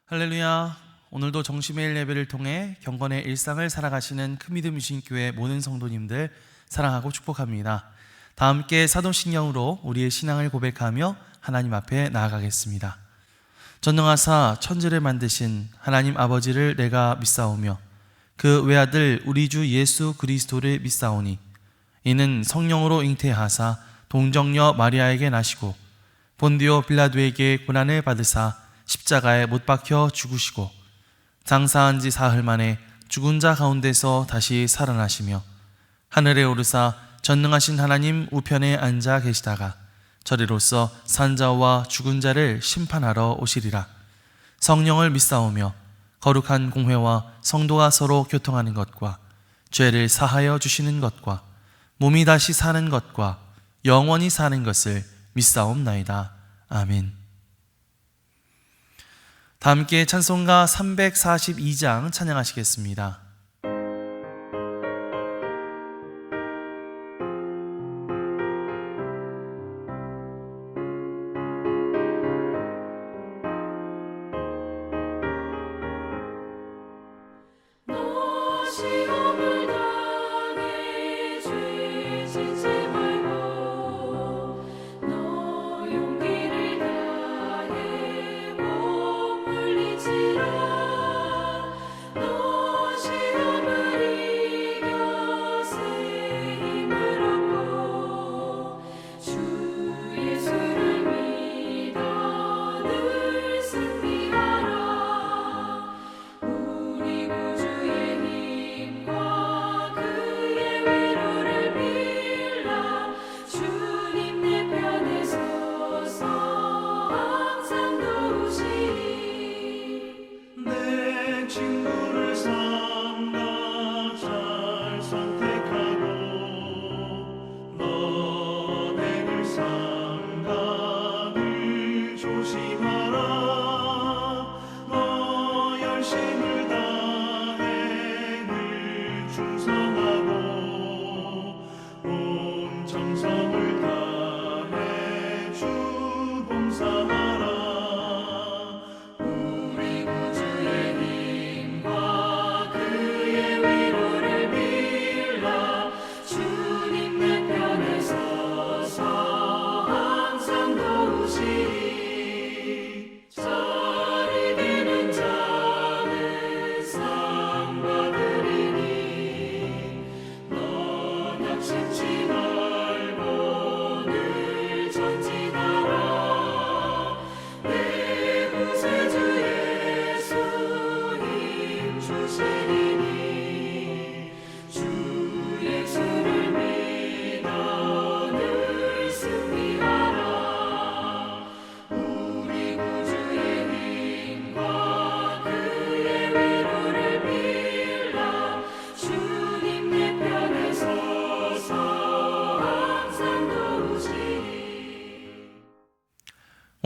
할렐루야. 오늘도 정시매일 예배를 통해 경건의 일상을 살아가시는 큰믿음 유신교회 모든 성도님들 사랑하고 축복합니다. 다 함께 사도신경으로 우리의 신앙을 고백하며 하나님 앞에 나아가겠습니다. 전능하사 천지를 만드신 하나님 아버지를 내가 믿사오며 그 외아들 우리 주 예수 그리스도를 믿사오니 이는 성령으로 잉태하사 동정녀 마리아에게 나시고 본디오 빌라도에게 고난을 받으사 십자가에 못 박혀 죽으시고 장사한 지 사흘 만에 죽은 자 가운데서 다시 살아나시며 하늘에 오르사 전능하신 하나님 우편에 앉아 계시다가 저리로서 산자와 죽은 자를 심판하러 오시리라. 성령을 믿사오며 거룩한 공회와 성도가 서로 교통하는 것과 죄를 사하여 주시는 것과 몸이 다시 사는 것과 영원히 사는 것을 믿사옵나이다. 아멘. 다 함께 찬송가 342장 찬양하시겠습니다.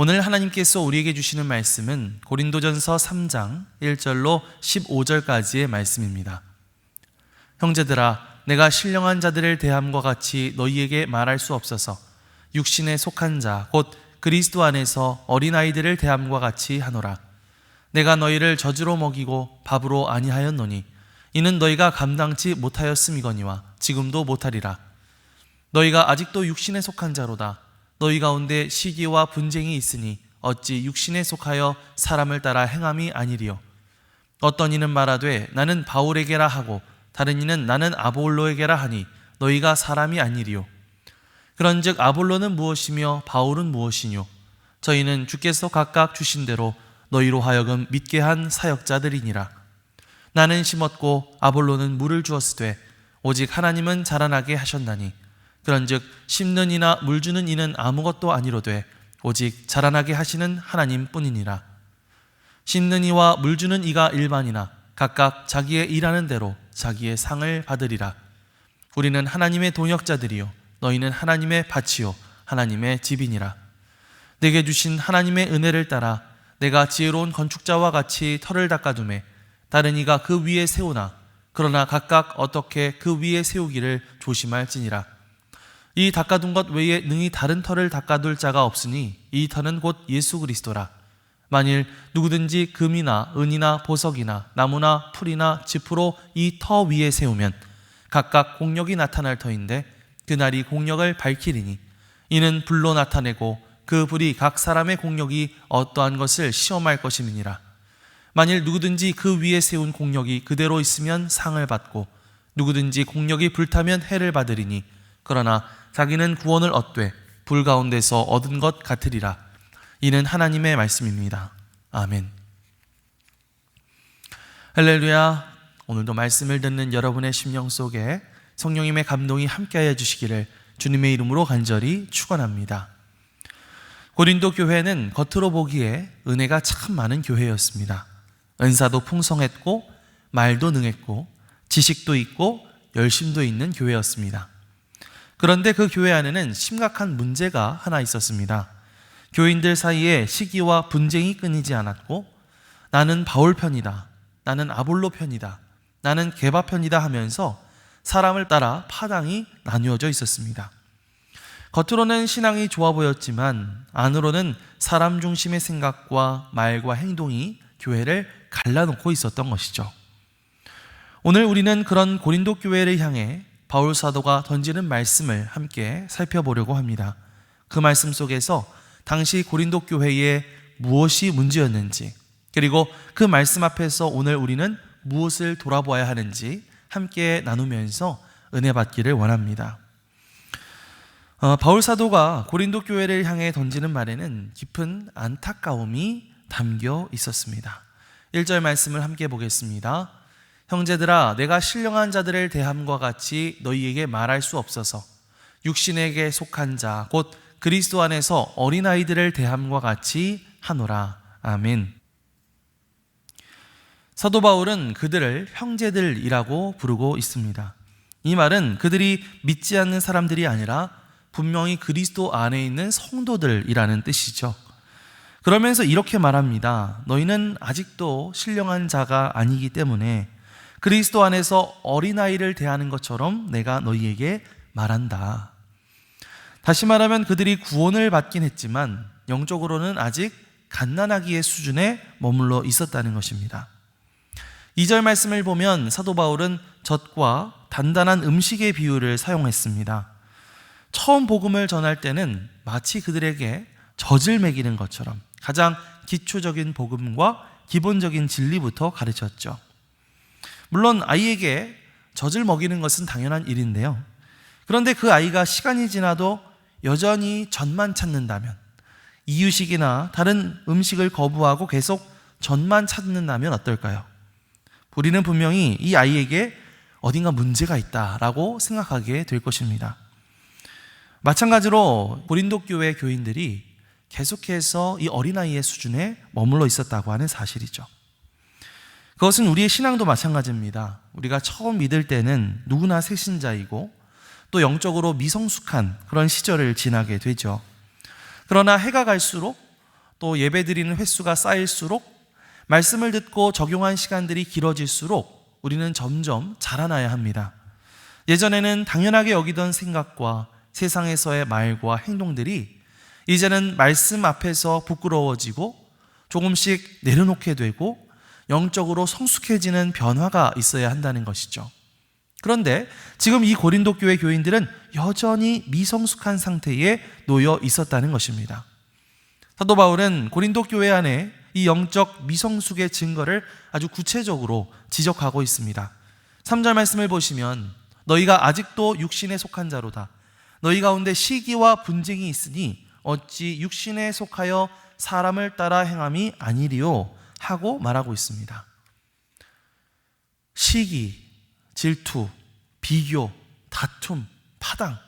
오늘 하나님께서 우리에게 주시는 말씀은 고린도전서 3장 1절로 15절까지의 말씀입니다. 형제들아, 내가 신령한 자들을 대함과 같이 너희에게 말할 수 없어서 육신에 속한 자 곧 그리스도 안에서 어린아이들을 대함과 같이 하노라. 내가 너희를 젖으로 먹이고 밥으로 아니하였노니 이는 너희가 감당치 못하였음이거니와 지금도 못하리라. 너희가 아직도 육신에 속한 자로다. 너희 가운데 시기와 분쟁이 있으니 어찌 육신에 속하여 사람을 따라 행함이 아니리요. 어떤 이는 말하되 나는 바울에게라 하고 다른 이는 나는 아볼로에게라 하니 너희가 사람이 아니리요. 그런즉 아볼로는 무엇이며 바울은 무엇이뇨? 저희는 주께서 각각 주신 대로 너희로 하여금 믿게 한 사역자들이니라. 나는 심었고 아볼로는 물을 주었으되 오직 하나님은 자라나게 하셨나니 그런즉 심는 이나 물 주는 이는 아무것도 아니로되 오직 자라나게 하시는 하나님뿐이니라. 심는 이와 물 주는 이가 일반이나 각각 자기의 일하는 대로 자기의 상을 받으리라. 우리는 하나님의 동역자들이요 너희는 하나님의 밭이요 하나님의 집이니라. 내게 주신 하나님의 은혜를 따라 내가 지혜로운 건축자와 같이 터를 닦아두매 다른 이가 그 위에 세우나 그러나 각각 어떻게 그 위에 세우기를 조심할지니라. 이 닦아둔 것 외에 능히 다른 터를 닦아둘 자가 없으니 이 터는 곧 예수 그리스도라. 만일 누구든지 금이나 은이나 보석이나 나무나 풀이나 짚으로 이 터 위에 세우면 각각 공력이 나타날 터인데 그날이 공력을 밝히리니 이는 불로 나타내고 그 불이 각 사람의 공력이 어떠한 것을 시험할 것임이니라. 만일 누구든지 그 위에 세운 공력이 그대로 있으면 상을 받고 누구든지 공력이 불타면 해를 받으리니 그러나 자기는 구원을 얻되 불 가운데서 얻은 것 같으리라. 이는 하나님의 말씀입니다. 아멘. 할렐루야. 오늘도 말씀을 듣는 여러분의 심령 속에 성령님의 감동이 함께하여 주시기를 주님의 이름으로 간절히 축원합니다. 고린도 교회는 겉으로 보기에 은혜가 참 많은 교회였습니다. 은사도 풍성했고 말도 능했고 지식도 있고 열심도 있는 교회였습니다. 그런데 그 교회 안에는 심각한 문제가 하나 있었습니다. 교인들 사이에 시기와 분쟁이 끊이지 않았고 나는 바울 편이다, 나는 아볼로 편이다, 나는 게바 편이다 하면서 사람을 따라 파당이 나뉘어져 있었습니다. 겉으로는 신앙이 좋아 보였지만 안으로는 사람 중심의 생각과 말과 행동이 교회를 갈라놓고 있었던 것이죠. 오늘 우리는 그런 고린도 교회를 향해 바울 사도가 던지는 말씀을 함께 살펴보려고 합니다. 그 말씀 속에서 당시 고린도 교회에 무엇이 문제였는지, 그리고 그 말씀 앞에서 오늘 우리는 무엇을 돌아보아야 하는지 함께 나누면서 은혜 받기를 원합니다. 바울 사도가 고린도 교회를 향해 던지는 말에는 깊은 안타까움이 담겨 있었습니다. 1절 말씀을 함께 보겠습니다. 형제들아, 내가 신령한 자들을 대함과 같이 너희에게 말할 수 없어서 육신에게 속한 자, 곧 그리스도 안에서 어린아이들을 대함과 같이 하노라. 아멘. 사도 바울은 그들을 형제들이라고 부르고 있습니다. 이 말은 그들이 믿지 않는 사람들이 아니라 분명히 그리스도 안에 있는 성도들이라는 뜻이죠. 그러면서 이렇게 말합니다. 너희는 아직도 신령한 자가 아니기 때문에 그리스도 안에서 어린아이를 대하는 것처럼 내가 너희에게 말한다. 다시 말하면 그들이 구원을 받긴 했지만 영적으로는 아직 갓난아기의 수준에 머물러 있었다는 것입니다. 2절 말씀을 보면 사도 바울은 젖과 단단한 음식의 비유를 사용했습니다. 처음 복음을 전할 때는 마치 그들에게 젖을 먹이는 것처럼 가장 기초적인 복음과 기본적인 진리부터 가르쳤죠. 물론 아이에게 젖을 먹이는 것은 당연한 일인데요. 그런데 그 아이가 시간이 지나도 여전히 젖만 찾는다면, 이유식이나 다른 음식을 거부하고 계속 젖만 찾는다면 어떨까요? 우리는 분명히 이 아이에게 어딘가 문제가 있다라고 생각하게 될 것입니다. 마찬가지로 고린도 교회 교인들이 계속해서 이 어린아이의 수준에 머물러 있었다고 하는 사실이죠. 그것은 우리의 신앙도 마찬가지입니다. 우리가 처음 믿을 때는 누구나 새신자이고 또 영적으로 미성숙한 그런 시절을 지나게 되죠. 그러나 해가 갈수록 또 예배드리는 횟수가 쌓일수록 말씀을 듣고 적용한 시간들이 길어질수록 우리는 점점 자라나야 합니다. 예전에는 당연하게 여기던 생각과 세상에서의 말과 행동들이 이제는 말씀 앞에서 부끄러워지고 조금씩 내려놓게 되고 영적으로 성숙해지는 변화가 있어야 한다는 것이죠. 그런데 지금 이 고린도 교회 교인들은 여전히 미성숙한 상태에 놓여 있었다는 것입니다. 사도 바울은 고린도 교회 안에 이 영적 미성숙의 증거를 아주 구체적으로 지적하고 있습니다. 3절 말씀을 보시면 너희가 아직도 육신에 속한 자로다. 너희 가운데 시기와 분쟁이 있으니 어찌 육신에 속하여 사람을 따라 행함이 아니리요 하고 말하고 있습니다. 시기, 질투, 비교, 다툼, 파당.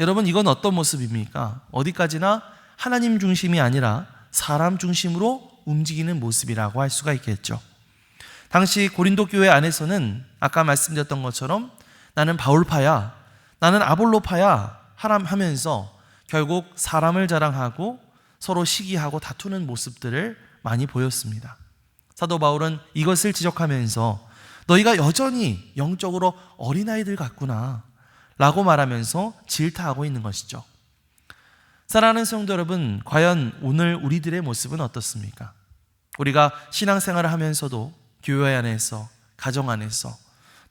여러분, 이건 어떤 모습입니까? 어디까지나 하나님 중심이 아니라 사람 중심으로 움직이는 모습이라고 할 수가 있겠죠. 당시 고린도 교회 안에서는 아까 말씀드렸던 것처럼 나는 바울파야, 나는 아볼로파야 하면서 결국 사람을 자랑하고 서로 시기하고 다투는 모습들을 많이 보였습니다. 사도 바울은 이것을 지적하면서 너희가 여전히 영적으로 어린아이들 같구나 라고 말하면서 질타하고 있는 것이죠. 사랑하는 성도 여러분, 과연 오늘 우리들의 모습은 어떻습니까? 우리가 신앙생활을 하면서도 교회 안에서, 가정 안에서,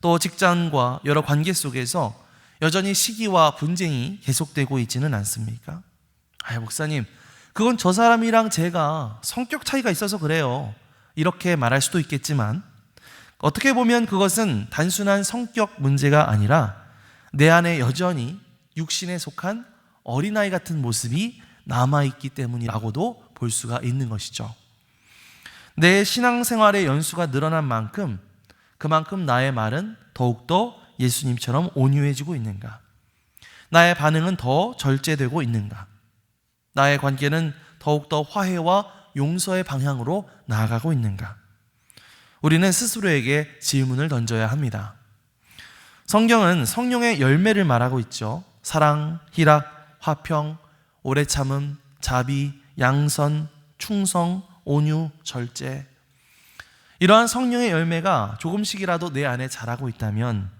또 직장과 여러 관계 속에서 여전히 시기와 분쟁이 계속되고 있지는 않습니까? 목사님, 그건 저 사람이랑 제가 성격 차이가 있어서 그래요. 이렇게 말할 수도 있겠지만, 어떻게 보면 그것은 단순한 성격 문제가 아니라 내 안에 여전히 육신에 속한 어린아이 같은 모습이 남아있기 때문이라고도 볼 수가 있는 것이죠. 내 신앙생활의 연수가 늘어난 만큼 그만큼 나의 말은 더욱더 예수님처럼 온유해지고 있는가? 나의 반응은 더 절제되고 있는가? 나의 관계는 더욱더 화해와 용서의 방향으로 나아가고 있는가? 우리는 스스로에게 질문을 던져야 합니다. 성경은 성령의 열매를 말하고 있죠. 사랑, 희락, 화평, 오래 참음, 자비, 양선, 충성, 온유, 절제. 이러한 성령의 열매가 조금씩이라도 내 안에 자라고 있다면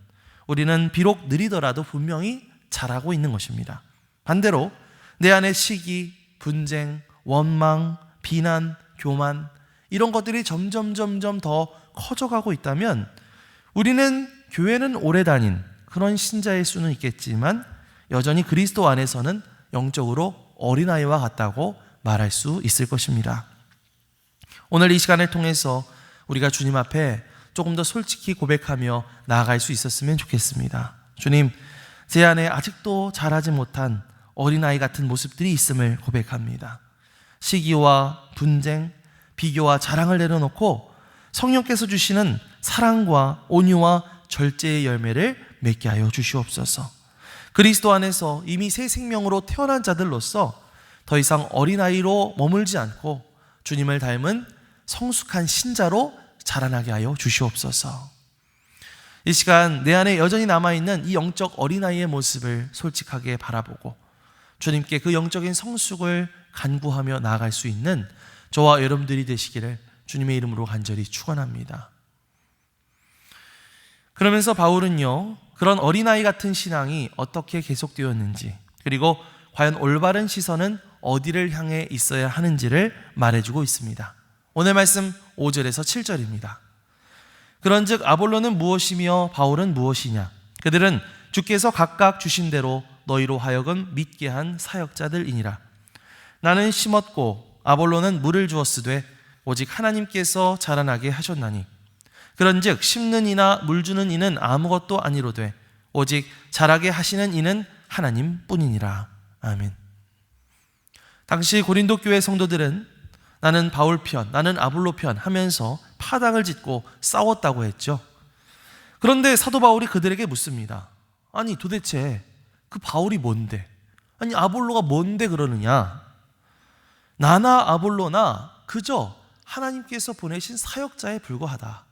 우리는 비록 느리더라도 분명히 자라고 있는 것입니다. 반대로 내 안에 시기, 분쟁, 원망, 비난, 교만, 이런 것들이 점점 더 커져가고 있다면 우리는 교회는 오래 다닌 그런 신자일 수는 있겠지만 여전히 그리스도 안에서는 영적으로 어린아이와 같다고 말할 수 있을 것입니다. 오늘 이 시간을 통해서 우리가 주님 앞에 조금 더 솔직히 고백하며 나아갈 수 있었으면 좋겠습니다. 주님, 제 안에 아직도 자라지 못한 어린아이 같은 모습들이 있음을 고백합니다. 시기와 분쟁, 비교와 자랑을 내려놓고 성령께서 주시는 사랑과 온유와 절제의 열매를 맺게 하여 주시옵소서. 그리스도 안에서 이미 새 생명으로 태어난 자들로서 더 이상 어린아이로 머물지 않고 주님을 닮은 성숙한 신자로 자라나게 하여 주시옵소서. 이 시간 내 안에 여전히 남아있는 이 영적 어린아이의 모습을 솔직하게 바라보고 주님께 그 영적인 성숙을 간구하며 나아갈 수 있는 저와 여러분들이 되시기를 주님의 이름으로 간절히 축원합니다. 그러면서 바울은요, 그런 어린아이 같은 신앙이 어떻게 계속되었는지, 그리고 과연 올바른 시선은 어디를 향해 있어야 하는지를 말해주고 있습니다. 오늘 말씀 5절에서 7절입니다. 그런즉 아볼로는 무엇이며 바울은 무엇이냐? 그들은 주께서 각각 주신 대로 너희로 하여금 믿게 한 사역자들이니라. 나는 심었고 아볼로는 물을 주었으되 오직 하나님께서 자라나게 하셨나니 그런즉 심는 이나 물 주는 이는 아무것도 아니로되 오직 자라게 하시는 이는 하나님뿐이니라. 아멘. 당시 고린도 교회 성도들은 나는 바울 편, 나는 아볼로 편 하면서 파당을 짓고 싸웠다고 했죠. 그런데 사도 바울이 그들에게 묻습니다. 아니 도대체 그 바울이 뭔데? 아니 아볼로가 뭔데 그러느냐? 나나 아볼로나 그저 하나님께서 보내신 사역자에 불과하다.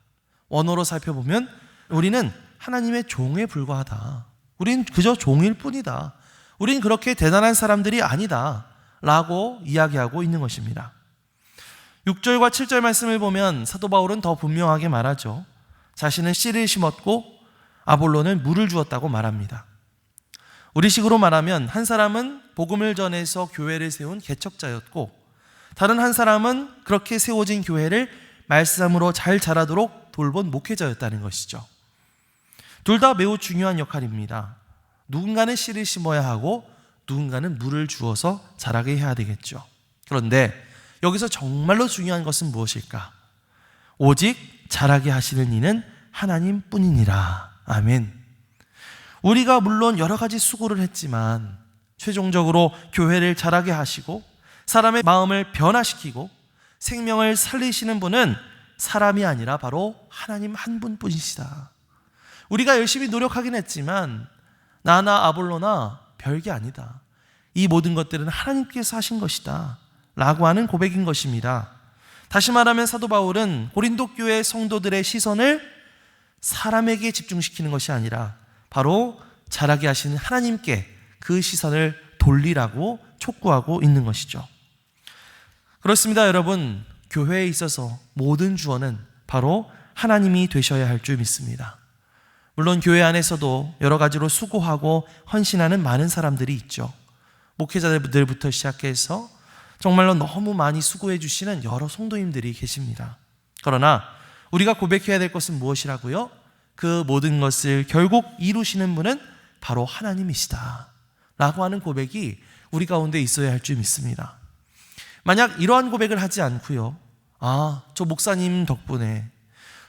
원어로 살펴보면 우리는 하나님의 종에 불과하다. 우린 그저 종일 뿐이다. 우린 그렇게 대단한 사람들이 아니다 라고 이야기하고 있는 것입니다. 6절과 7절 말씀을 보면 사도 바울은 더 분명하게 말하죠. 자신은 씨를 심었고 아볼로는 물을 주었다고 말합니다. 우리식으로 말하면 한 사람은 복음을 전해서 교회를 세운 개척자였고 다른 한 사람은 그렇게 세워진 교회를 말씀으로 잘 자라도록 돌본 목회자였다는 것이죠. 둘 다 매우 중요한 역할입니다. 누군가는 씨를 심어야 하고 누군가는 물을 주어서 자라게 해야 되겠죠. 그런데 여기서 정말로 중요한 것은 무엇일까? 오직 자라게 하시는 이는 하나님뿐이니라. 아멘. 우리가 물론 여러 가지 수고를 했지만 최종적으로 교회를 자라게 하시고 사람의 마음을 변화시키고 생명을 살리시는 분은 사람이 아니라 바로 하나님 한 분뿐이시다. 우리가 열심히 노력하긴 했지만 나나 아볼로나 별게 아니다. 이 모든 것들은 하나님께서 하신 것이다 라고 하는 고백인 것입니다. 다시 말하면 사도 바울은 고린도 교회 성도들의 시선을 사람에게 집중시키는 것이 아니라 바로 자라게 하시는 하나님께 그 시선을 돌리라고 촉구하고 있는 것이죠. 그렇습니다, 여러분. 교회에 있어서 모든 주어는 바로 하나님이 되셔야 할 줄 믿습니다. 물론 교회 안에서도 여러 가지로 수고하고 헌신하는 많은 사람들이 있죠. 목회자들부터 시작해서 정말로 너무 많이 수고해 주시는 여러 성도님들이 계십니다. 그러나 우리가 고백해야 될 것은 무엇이라고요? 그 모든 것을 결국 이루시는 분은 바로 하나님이시다 라고 하는 고백이 우리 가운데 있어야 할 줄 믿습니다. 만약 이러한 고백을 하지 않고요, 저 목사님 덕분에,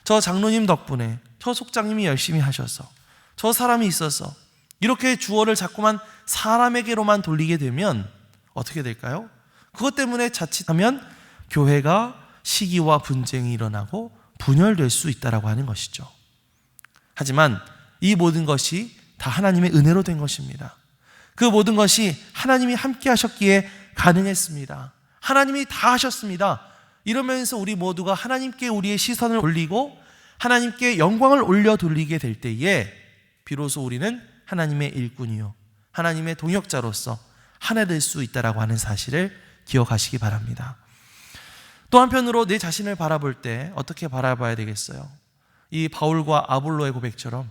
저 장로님 덕분에, 저 속장님이 열심히 하셔서, 저 사람이 있어서, 이렇게 주어를 자꾸만 사람에게로만 돌리게 되면 어떻게 될까요? 그것 때문에 자칫하면 교회가 시기와 분쟁이 일어나고 분열될 수 있다라고 하는 것이죠. 하지만 이 모든 것이 다 하나님의 은혜로 된 것입니다. 그 모든 것이 하나님이 함께 하셨기에 가능했습니다. 하나님이 다 하셨습니다. 이러면서 우리 모두가 하나님께 우리의 시선을 올리고 하나님께 영광을 올려 돌리게 될 때에 비로소 우리는 하나님의 일꾼이요, 하나님의 동역자로서 하나 될 수 있다라고 하는 사실을 기억하시기 바랍니다. 또 한편으로 내 자신을 바라볼 때 어떻게 바라봐야 되겠어요? 이 바울과 아볼로의 고백처럼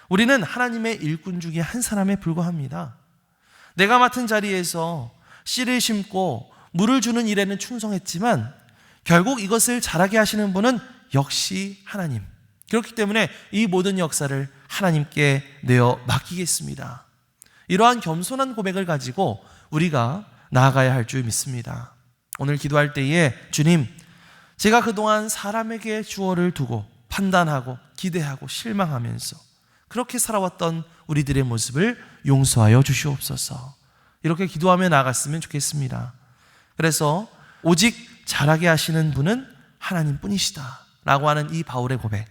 우리는 하나님의 일꾼 중에 한 사람에 불과합니다. 내가 맡은 자리에서 씨를 심고 물을 주는 일에는 충성했지만 결국 이것을 자라게 하시는 분은 역시 하나님. 그렇기 때문에 이 모든 역사를 하나님께 내어 맡기겠습니다. 이러한 겸손한 고백을 가지고 우리가 나아가야 할 줄 믿습니다. 오늘 기도할 때에 주님, 제가 그동안 사람에게 주어를 두고 판단하고 기대하고 실망하면서 그렇게 살아왔던 우리들의 모습을 용서하여 주시옵소서. 이렇게 기도하며 나아갔으면 좋겠습니다. 그래서 오직 잘하게 하시는 분은 하나님뿐이시다 라고 하는 이 바울의 고백,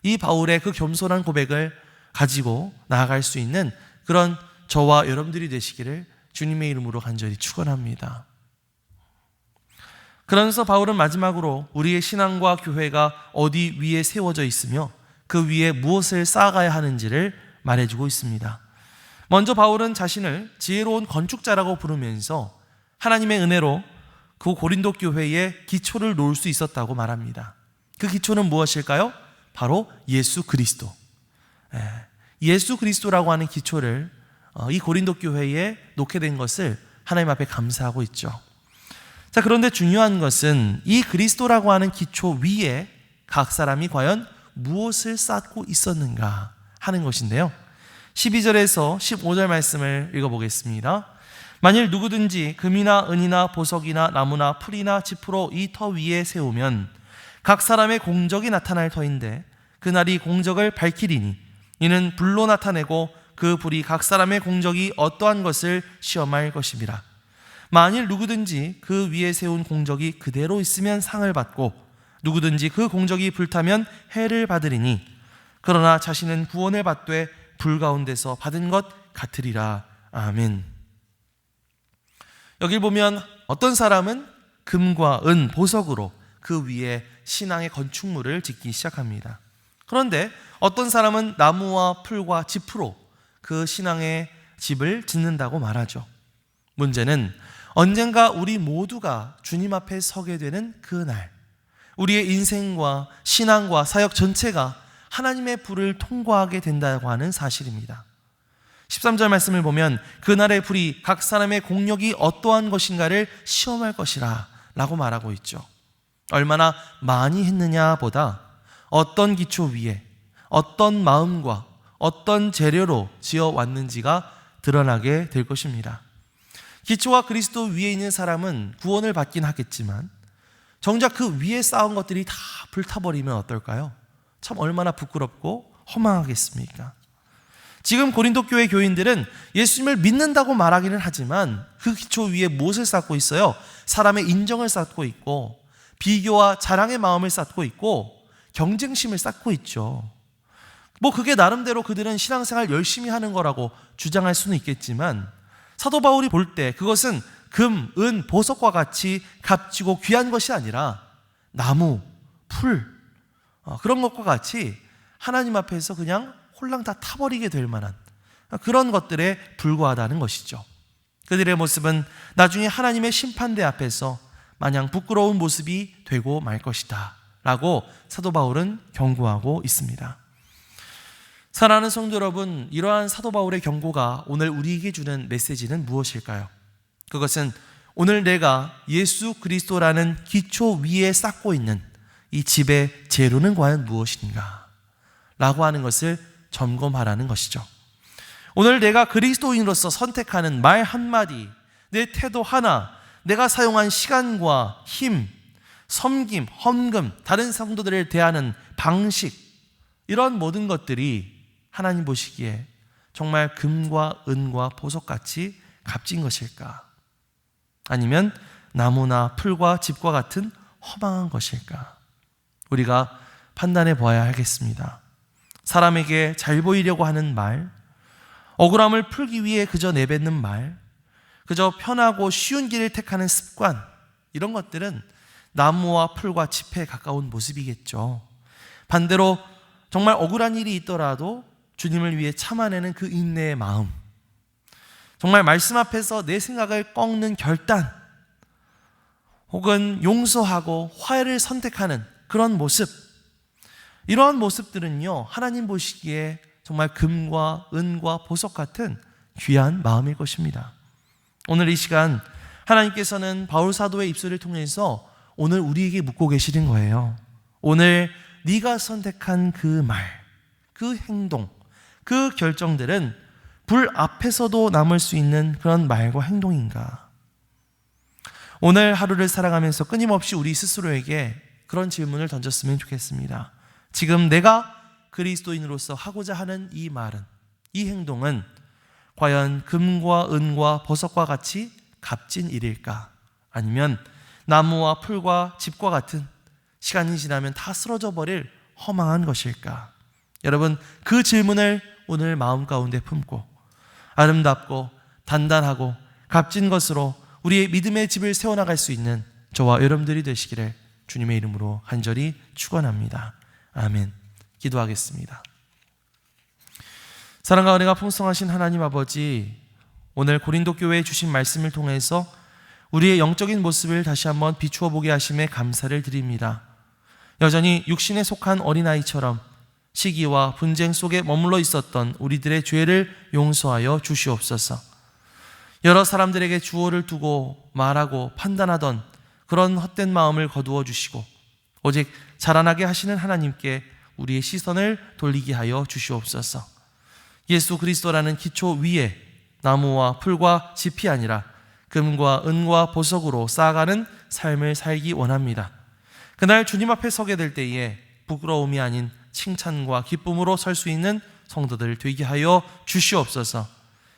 이 바울의 그 겸손한 고백을 가지고 나아갈 수 있는 그런 저와 여러분들이 되시기를 주님의 이름으로 간절히 축원합니다. 그러면서 바울은 마지막으로 우리의 신앙과 교회가 어디 위에 세워져 있으며 그 위에 무엇을 쌓아가야 하는지를 말해주고 있습니다. 먼저 바울은 자신을 지혜로운 건축자라고 부르면서 하나님의 은혜로 그 고린도 교회의 기초를 놓을 수 있었다고 말합니다. 그 기초는 무엇일까요? 바로 예수 그리스도. 예수 그리스도라고 하는 기초를 이 고린도 교회에 놓게 된 것을 하나님 앞에 감사하고 있죠. 자, 그런데 중요한 것은 이 그리스도라고 하는 기초 위에 각 사람이 과연 무엇을 쌓고 있었는가 하는 것인데요. 12절에서 15절 말씀을 읽어보겠습니다. 만일 누구든지 금이나 은이나 보석이나 나무나 풀이나 짚으로 이 터 위에 세우면 각 사람의 공적이 나타날 터인데 그날이 공적을 밝히리니 이는 불로 나타내고 그 불이 각 사람의 공적이 어떠한 것을 시험할 것입니다. 만일 누구든지 그 위에 세운 공적이 그대로 있으면 상을 받고 누구든지 그 공적이 불타면 해를 받으리니 그러나 자신은 구원을 받되 불 가운데서 받은 것 같으리라. 아멘. 여기 보면 어떤 사람은 금과 은, 보석으로 그 위에 신앙의 건축물을 짓기 시작합니다. 그런데 어떤 사람은 나무와 풀과 짚으로 그 신앙의 집을 짓는다고 말하죠. 문제는 언젠가 우리 모두가 주님 앞에 서게 되는 그날, 우리의 인생과 신앙과 사역 전체가 하나님의 불을 통과하게 된다고 하는 사실입니다. 13절 말씀을 보면 그날의 불이 각 사람의 공력이 어떠한 것인가를 시험할 것이라 라고 말하고 있죠. 얼마나 많이 했느냐 보다 어떤 기초 위에 어떤 마음과 어떤 재료로 지어왔는지가 드러나게 될 것입니다. 기초와 그리스도 위에 있는 사람은 구원을 받긴 하겠지만 정작 그 위에 쌓은 것들이 다 불타버리면 어떨까요? 참 얼마나 부끄럽고 허망하겠습니까? 지금 고린도 교회 교인들은 예수님을 믿는다고 말하기는 하지만 그 기초 위에 무엇을 쌓고 있어요? 사람의 인정을 쌓고 있고 비교와 자랑의 마음을 쌓고 있고 경쟁심을 쌓고 있죠. 그게 나름대로 그들은 신앙생활 열심히 하는 거라고 주장할 수는 있겠지만 사도 바울이 볼 때 그것은 금, 은, 보석과 같이 값지고 귀한 것이 아니라 나무, 풀, 그런 것과 같이 하나님 앞에서 그냥 홀랑 다 타버리게 될 만한 그런 것들에 불과하다는 것이죠. 그들의 모습은 나중에 하나님의 심판대 앞에서 마냥 부끄러운 모습이 되고 말 것이다 라고 사도 바울은 경고하고 있습니다. 사랑하는 성도 여러분, 이러한 사도 바울의 경고가 오늘 우리에게 주는 메시지는 무엇일까요? 그것은 오늘 내가 예수 그리스도라는 기초 위에 쌓고 있는 이 집의 재료는 과연 무엇인가? 라고 하는 것을 점검하라는 것이죠. 오늘 내가 그리스도인으로서 선택하는 말 한마디, 내 태도 하나, 내가 사용한 시간과 힘, 섬김, 헌금, 다른 성도들을 대하는 방식, 이런 모든 것들이 하나님 보시기에 정말 금과 은과 보석같이 값진 것일까? 아니면 나무나 풀과 집과 같은 허망한 것일까? 우리가 판단해 보아야 하겠습니다. 사람에게 잘 보이려고 하는 말, 억울함을 풀기 위해 그저 내뱉는 말, 그저 편하고 쉬운 길을 택하는 습관, 이런 것들은 나무와 풀과 집에 가까운 모습이겠죠. 반대로 정말 억울한 일이 있더라도 주님을 위해 참아내는 그 인내의 마음, 정말 말씀 앞에서 내 생각을 꺾는 결단, 혹은 용서하고 화해를 선택하는 그런 모습, 이러한 모습들은요, 하나님 보시기에 정말 금과 은과 보석 같은 귀한 마음일 것입니다. 오늘 이 시간 하나님께서는 바울 사도의 입술을 통해서 오늘 우리에게 묻고 계시는 거예요. 오늘 네가 선택한 그 말, 그 행동, 그 결정들은 불 앞에서도 남을 수 있는 그런 말과 행동인가? 오늘 하루를 살아가면서 끊임없이 우리 스스로에게 그런 질문을 던졌으면 좋겠습니다. 지금 내가 그리스도인으로서 하고자 하는 이 말은, 이 행동은 과연 금과 은과 보석과 같이 값진 일일까? 아니면 나무와 풀과 집과 같은 시간이 지나면 다 쓰러져 버릴 허망한 것일까? 여러분, 그 질문을 오늘 마음 가운데 품고 아름답고 단단하고 값진 것으로 우리의 믿음의 집을 세워나갈 수 있는 저와 여러분들이 되시기를 주님의 이름으로 간절히 축원합니다. 아멘. 기도하겠습니다. 사랑과 은혜가 풍성하신 하나님 아버지, 오늘 고린도 교회에 주신 말씀을 통해서 우리의 영적인 모습을 다시 한번 비추어 보게 하심에 감사를 드립니다. 여전히 육신에 속한 어린아이처럼 시기와 분쟁 속에 머물러 있었던 우리들의 죄를 용서하여 주시옵소서. 여러 사람들에게 주어를 두고 말하고 판단하던 그런 헛된 마음을 거두어 주시고 오직 자라나게 하시는 하나님께 우리의 시선을 돌리게 하여 주시옵소서. 예수 그리스도라는 기초 위에 나무와 풀과 짚이 아니라 금과 은과 보석으로 쌓아가는 삶을 살기 원합니다. 그날 주님 앞에 서게 될 때에 부끄러움이 아닌 칭찬과 기쁨으로 설 수 있는 성도들 되게 하여 주시옵소서.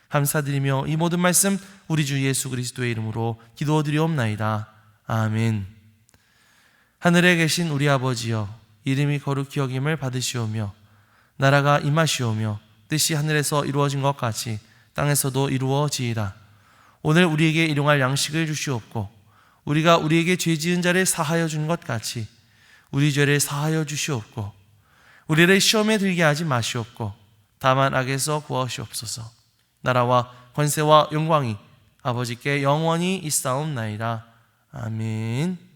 감사드리며 이 모든 말씀 우리 주 예수 그리스도의 이름으로 기도드리옵나이다. 아멘. 하늘에 계신 우리 아버지여, 이름이 거룩히 여김을 받으시오며 나라가 임하시오며 뜻이 하늘에서 이루어진 것 같이 땅에서도 이루어지이다. 오늘 우리에게 일용할 양식을 주시옵고 우리가 우리에게 죄 지은 자를 사하여 준 것 같이 우리 죄를 사하여 주시옵고 우리를 시험에 들게 하지 마시옵고 다만 악에서 구하시옵소서. 나라와 권세와 영광이 아버지께 영원히 있사옵나이다. 아멘.